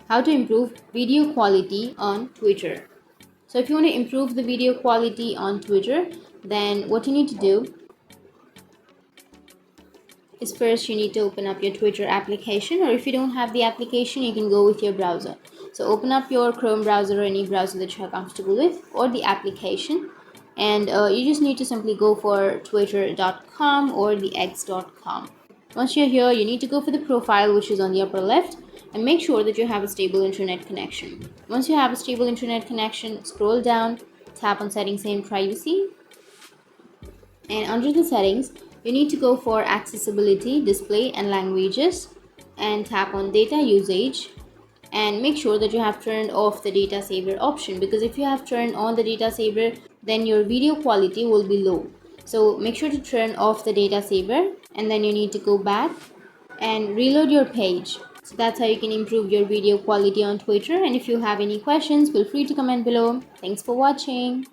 how to improve video quality on Twitter. So if you want to improve the video quality on Twitter, then what you need to do is first you need to open up your Twitter application, or if you don't have the application, you can go with your browser. So open up your Chrome browser or any browser that you're comfortable with, or the application, and you just need to simply go for twitter.com or the x.com. Once you're here, you need to go for the profile, which is on the upper left, and make sure that you have a stable internet connection. Once you have a stable internet connection, scroll down, tap on settings and privacy, and under the settings you need to go for accessibility, display and languages, and tap on data usage, and make sure that you have turned off the data saver option, because if you have turned on the data saver, then your video quality will be low. So make sure to turn off the data saver, and then you need to go back and reload your page. So that's how you can improve your video quality on Twitter. And if you have any questions, feel free to comment below. Thanks for watching.